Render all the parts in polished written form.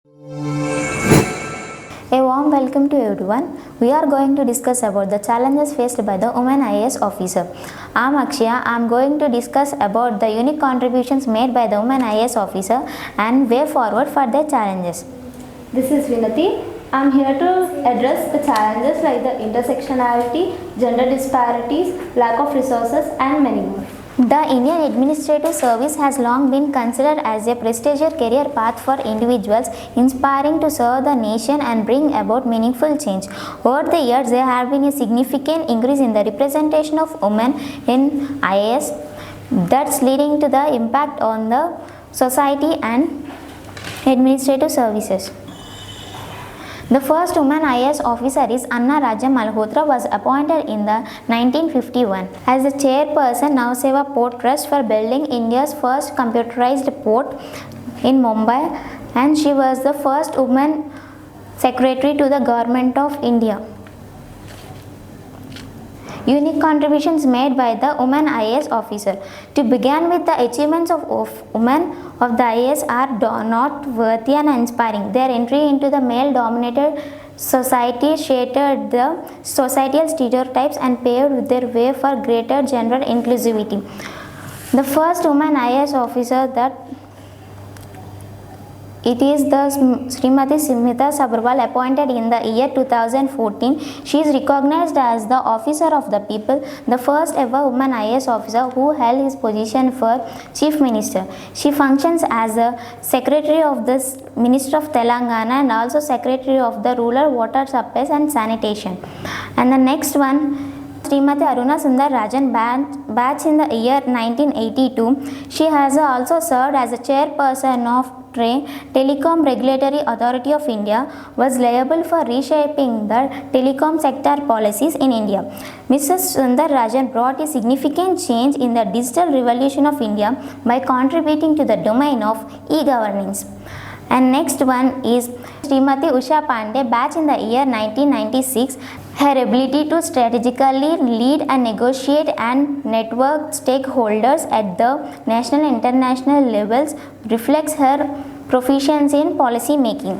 A warm welcome to everyone. We are going to discuss about the challenges faced by the women IAS officer. I am Akshaya. I am going to discuss about the unique contributions made by the women IAS officer and way forward for their challenges. This is Vinati. I am here to address the challenges like the intersectionality, gender disparities, lack of resources and many more. The Indian Administrative Service has long been considered as a prestigious career path for individuals, inspiring to serve the nation and bring about meaningful change. Over the years, there has been a significant increase in the representation of women in IAS, that's leading to the impact on the society and administrative services. The first woman IAS officer is Anna Raja Malhotra, was appointed in the 1951 as the chairperson Nav Seva Port Trust for building India's first computerized port in Mumbai, and she was the first woman secretary to the Government of India. Unique contributions made by the women IAS officer. To begin with, the achievements of women of the IAS are noteworthy and inspiring. Their entry into the male-dominated society shattered the societal stereotypes and paved their way for greater gender inclusivity. The first woman IAS officer it is the Srimati Smita Sabharwal, appointed in the year 2014. She is recognized as the Officer of the People, the first ever woman IAS officer who held his position for Chief Minister. She functions as a Secretary of the Minister of Telangana and also Secretary of the Rural Water Supplies and Sanitation. And the next one, Srimati Aruna Sundar Rajan, batch in the year 1982. She has also served as a chairperson of Telecom Regulatory Authority of India, was liable for reshaping the telecom sector policies in India. Mrs. Sundar Rajan brought a significant change in the digital revolution of India by contributing to the domain of e-governance. And next one is Srimati Usha Pandey, batch in the year 1996. Her ability to strategically lead and negotiate and network stakeholders at the national and international levels reflects her proficiency in policy making.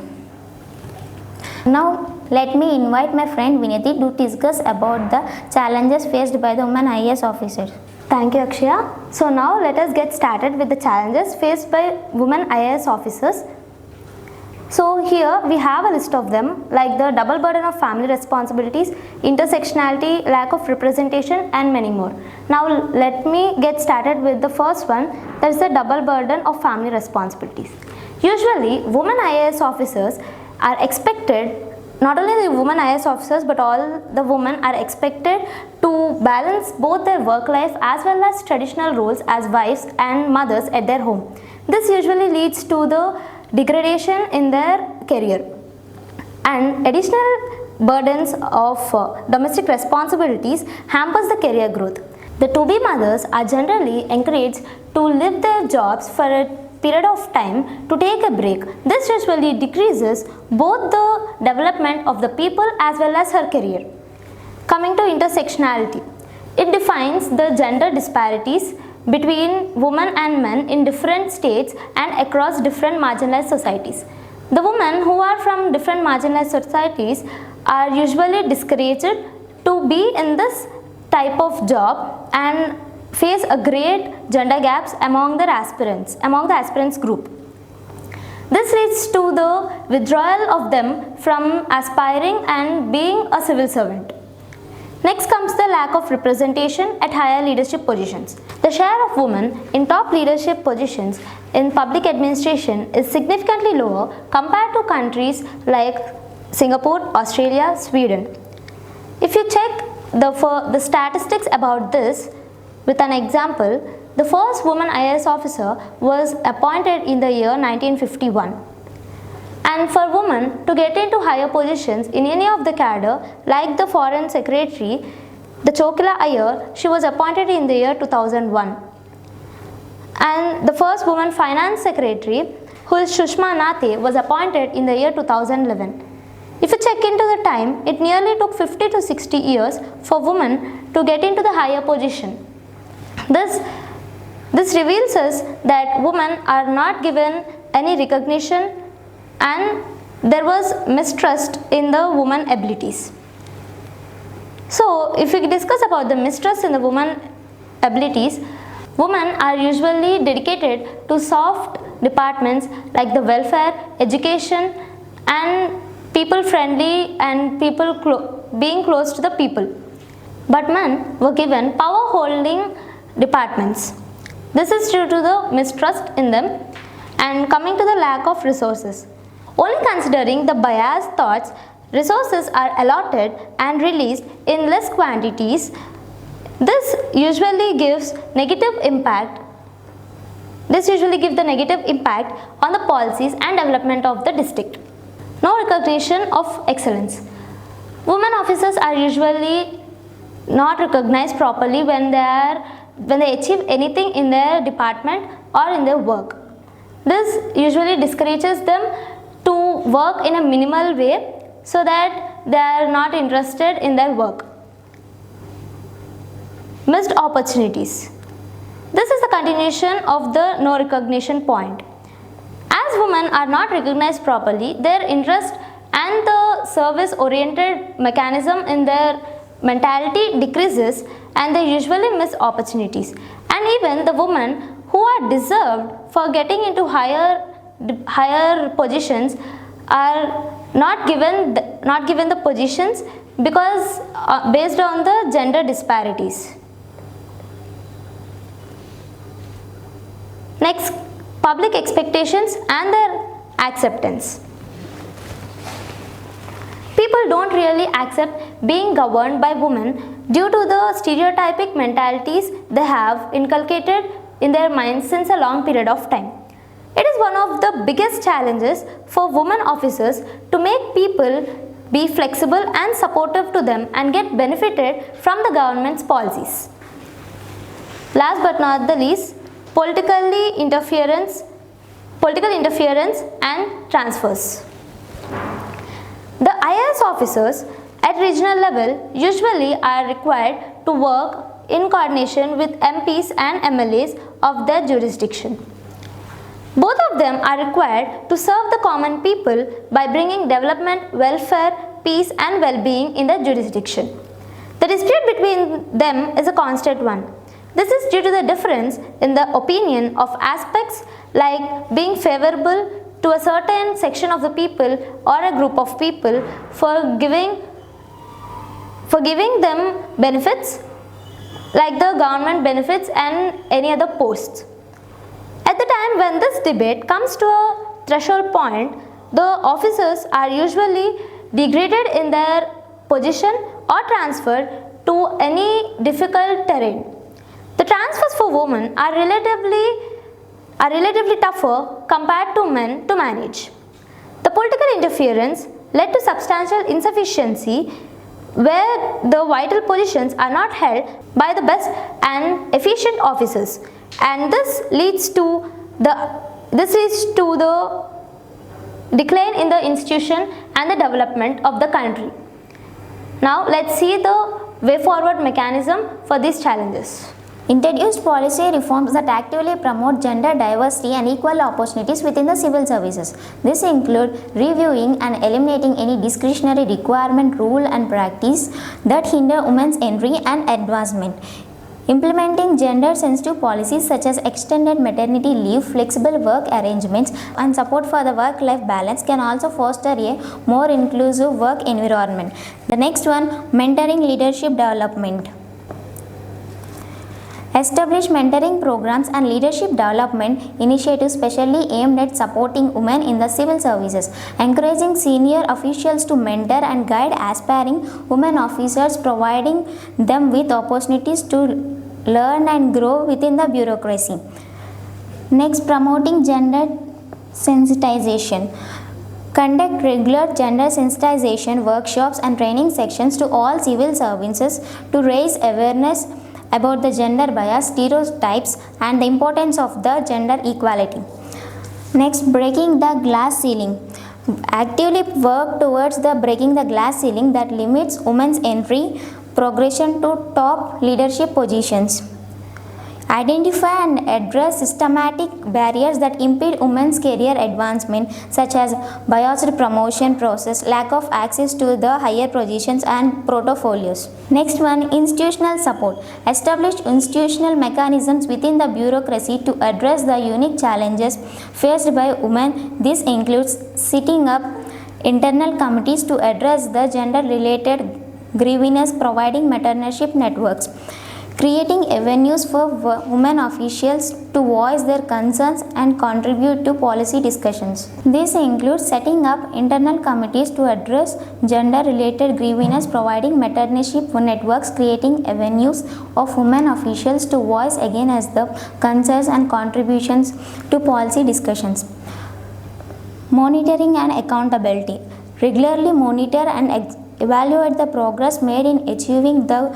Now, let me invite my friend Vinati to discuss about the challenges faced by the women IAS officers. Thank you, Akshaya. So now let us get started with the challenges faced by women IAS officers. So here we have a list of them, like the double burden of family responsibilities, intersectionality, lack of representation and many more. Now let me get started with the first one, that is the double burden of family responsibilities. Usually women IAS officers are expected, not only the women IAS officers but all the women are expected to balance both their work life as well as traditional roles as wives and mothers at their home. This usually leads to the degradation in their career, and additional burdens of domestic responsibilities hampers the career growth. The to-be mothers are generally encouraged to leave their jobs for a period of time to take a break. This usually decreases both the development of the people as well as her career. Coming to intersectionality, it defines the gender disparities between women and men in different states and across different marginalized societies. The women who are from different marginalized societies are usually discouraged to be in this type of job and face a great gender gaps among the aspirants group. This leads to the withdrawal of them from aspiring and being a civil servant. Next comes the lack of representation at higher leadership positions. The share of women in top leadership positions in public administration is significantly lower compared to countries like Singapore, Australia, Sweden. If you check the statistics about this with an example, the first woman IAS officer was appointed in the year 1951. And for women to get into higher positions in any of the cadre, like the Foreign Secretary, the Chokila Iyer, she was appointed in the year 2001. And the first woman Finance Secretary, who is Sushma Nathe, was appointed in the year 2011. If you check into the time, it nearly took 50 to 60 years for women to get into the higher position. This reveals us that women are not given any recognition and there was mistrust in the woman abilities. So if we discuss about the mistrust in the woman abilities, women are usually dedicated to soft departments like the welfare, education and people friendly and being close to the people. But men were given power holding departments. This is due to the mistrust in them and coming to the lack of resources. Only considering the biased thoughts, resources are allotted and released in less quantities. This usually gives negative impact. This usually gives the negative impact on the policies and development of the district. No recognition of excellence. Women officers are usually not recognized properly when they achieve anything in their department or in their work. This usually discourages them to work in a minimal way so that they are not interested in their work. Missed opportunities. This is the continuation of the no recognition point. As women are not recognized properly, their interest and the service oriented mechanism in their mentality decreases and they usually miss opportunities. And even the women who are deserved for getting into higher positions are not given the positions because based on the gender disparities. Next, public expectations and their acceptance. People don't really accept being governed by women due to the stereotypic mentalities they have inculcated in their minds since a long period of time. It is one of the biggest challenges for women officers to make people be flexible and supportive to them and get benefited from the government's policies. Last but not the least, political interference and transfers. The IAS officers at regional level usually are required to work in coordination with MPs and MLAs of their jurisdiction. Both of them are required to serve the common people by bringing development, welfare, peace and well-being in their jurisdiction. The dispute between them is a constant one. This is due to the difference in the opinion of aspects like being favorable to a certain section of the people or a group of people for giving them benefits like the government benefits and any other posts. At the time when this debate comes to a threshold point, the officers are usually degraded in their position or transferred to any difficult terrain. The transfers for women are relatively tougher compared to men to manage. The political interference led to substantial insufficiency where the vital positions are not held by the best and efficient officers, and this leads to the decline in the institution and the development of the country. Now let's see the way forward mechanism for these challenges. Introduced policy reforms that actively promote gender diversity and equal opportunities within the civil services. This include reviewing and eliminating any discretionary requirement, rule and practice that hinder women's entry and advancement. Implementing gender-sensitive policies such as extended maternity leave, flexible work arrangements and support for the work-life balance can also foster a more inclusive work environment. The next one, mentoring leadership development. Establish mentoring programs and leadership development initiatives specially aimed at supporting women in the civil services, encouraging senior officials to mentor and guide aspiring women officers, providing them with opportunities to learn and grow within the bureaucracy. Next, promoting gender sensitization. Conduct regular gender sensitization workshops and training sections to all civil services to raise awareness about the gender bias, stereotypes and the importance of the gender equality. Next, breaking the glass ceiling. Actively work towards the breaking the glass ceiling that limits women's entry progression to top leadership positions. Identify and address systematic barriers that impede women's career advancement, such as biased promotion process, lack of access to the higher positions, and portfolios. Next one, institutional support. Establish institutional mechanisms within the bureaucracy to address the unique challenges faced by women. This includes setting up internal committees to address the gender-related grievances, providing mentorship networks, creating avenues for women officials to voice their concerns and contribute to policy discussions. This includes setting up internal committees to address gender-related grievances, providing mentorship networks, creating avenues of women officials to voice against the concerns and contributions to policy discussions. Monitoring and accountability. Regularly monitor and evaluate the progress made in achieving the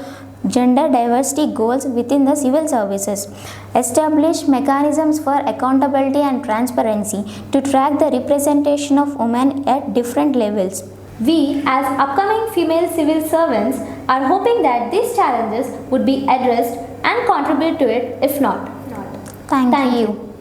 gender diversity goals within the civil services. Establish mechanisms for accountability and transparency to track the representation of women at different levels. We, as upcoming female civil servants, are hoping that these challenges would be addressed and contribute to it if not. Thank you. you.